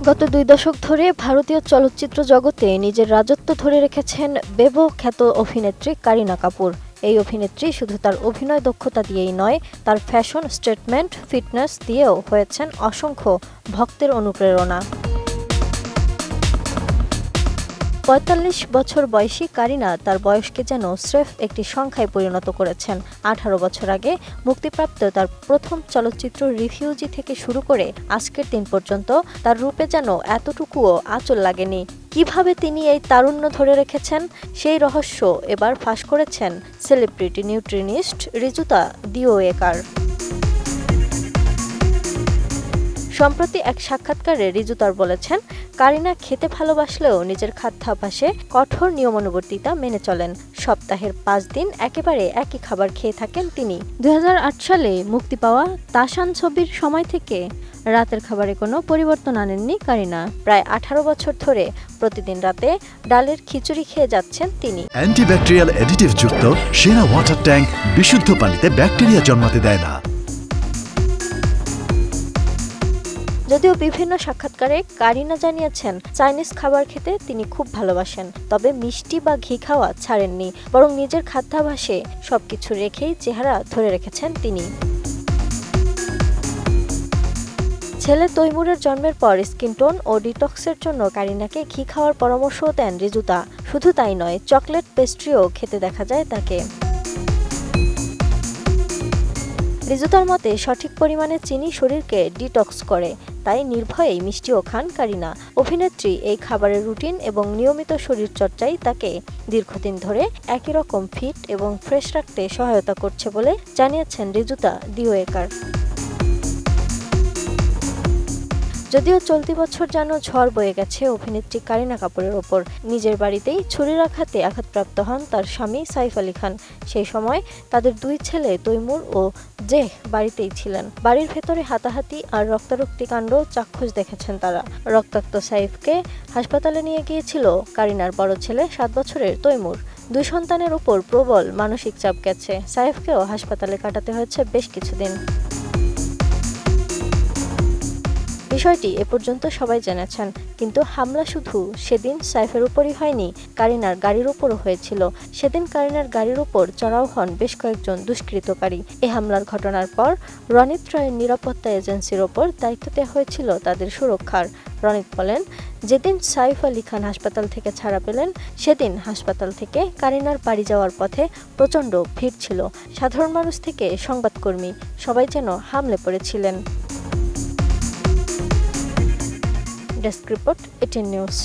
গত 2 দশক ধরে ভারতীয় চলচ্চিত্র জগতে নিজের রাজত্ব ধরে রেখেছেন বেবো খ্যাত অভিনেত্রী কারিনা কাপুর। এই অভিনেত্রী শুধু তার অভিনয় দক্ষতা দিয়েই নয়, তার ফ্যাশন স্টেটমেন্ট, ফিটনেস দিয়েও হয়েছেন অসংখ্য ভক্তের অনুপ্রেরণা। ৪৫ বছর বয়সী কারিনা তার বয়সকে যেন স্রেফ একটি সংখ্যায় পরিণত করেছেন। ১৮ বছর আগে মুক্তিপ্রাপ্ত তার প্রথম চলচ্চিত্র রিফিউজি থেকে শুরু করে আজকের দিন পর্যন্ত তার রূপে যেন এতটুকুও আঁচল লাগেনি। কিভাবে তিনি এই তারুণ্য ধরে রেখেছেন, সেই রহস্য এবার ফাঁস করেছেন সেলিব্রিটি নিউট্রিনিস্ট ঋজুতা দিওয়েকার। সম্প্রতি এক সাক্ষাৎকারে ঋজুতার বলেছেন, কারিনা খেতে ভালোবাসলেও নিজের খাদ্যাভ্যাসে কঠোর নিয়মানুবর্তিতা মেনে চলেন। সপ্তাহের ৫ দিন একেবারে একই খাবার খেয়ে থাকেন তিনি। ২০০৮ সালে মুক্তি পাওয়া তাসান ছবির সময় থেকে রাতের খাবারে কোনো পরিবর্তন আনেননি কারিনা। প্রায় ১৮ বছর ধরে প্রতিদিন রাতে ডালের খিচুড়ি খেয়ে যাচ্ছেন তিনি। অ্যান্টিব্যাকটেরিয়াল অ্যাডিটিভ যুক্ত সেরা ওয়াটার ট্যাঙ্ক বিশুদ্ধ পানিতে ব্যাকটেরিয়া জন্মাতে দেয় না। যদিও বিভিন্ন সাক্ষাৎকারে কারিনা জানিয়েছেন, চাইনিজ খাবার খেতে তিনি খুব ভালোবাসেন, তবে মিষ্টি বা ঘি খাওয়া ছাড়েননি, বরং নিজের খাদ্যাভ্যাসে সবকিছু রেখেই চেহারা ধরে রেখেছেন তিনি। ছেলে তৈমুরের জন্মের পর স্কিন টোন ও ডিটক্সের জন্য কারিনাকে ঘি খাওয়ার পরামর্শও দেন ঋজুতা। শুধু তাই নয়, চকলেট পেস্ট্রিও খেতে দেখা যায় তাকে। ঋজুতার মতে সঠিক পরিমাণে চিনি শরীরকে ডিটক্স করে, তাই নির্ভয়েই মিষ্টিও খান কারিনা। অভিনেত্রী এই খাবারের রুটিন এবং নিয়মিত শরীরচর্চাই তাকে দীর্ঘদিন ধরে একই রকম ফিট এবং ফ্রেশ রাখতে সহায়তা করছে বলে জানিয়েছেন ঋজুতা দিওয়েকার। যদিও চলতি বছর যেন ঝড় বয়ে গেছে অভিনেত্রী কারিনা কাপুরের ওপর। নিজের বাড়িতেই ছুরির আঘাতে আঘাতপ্রাপ্ত হন তার স্বামী সাইফ আলী খান। সেই সময় তাদের 2 ছেলে তৈমুর ও জেহ বাড়িতেই ছিলেন। বাড়ির ভেতরে হাতাহাতি আর রক্তারক্তি কাণ্ড চাক্ষুষ দেখেছেন তারা। রক্তাক্ত সাইফকে হাসপাতালে নিয়ে গিয়েছিল কারিনার বড় ছেলে 7 বছরের তৈমুর। 2 সন্তানের উপর প্রবল মানসিক চাপ গেছে। সাইফকেও হাসপাতালে কাটাতে হয়েছে বেশ কিছুদিন। বিষয়টি এ পর্যন্ত সবাই জেনেছেন, কিন্তু হামলা শুধু সেদিন সাইফের উপরই হয়নি, কারিনার গাড়ির উপরও হয়েছিল। সেদিন কারিনার গাড়ির উপর চড়াও হন বেশ কয়েকজন দুষ্কৃতকারী। এ হামলার ঘটনার পর রণিত রায়ের নিরাপত্তা এজেন্সির ওপর দায়িত্ব দেওয়া হয়েছিল তাদের সুরক্ষার। রণিত বলেন, যেদিন সাইফ আলী খান হাসপাতাল থেকে ছাড়া পেলেন, সেদিন হাসপাতাল থেকে কারিনার বাড়ি যাওয়ার পথে প্রচণ্ড ভিড় ছিল। সাধারণ মানুষ থেকে সংবাদকর্মী সবাই যেন হামলে পড়েছিলেন। Desk report, ATN news.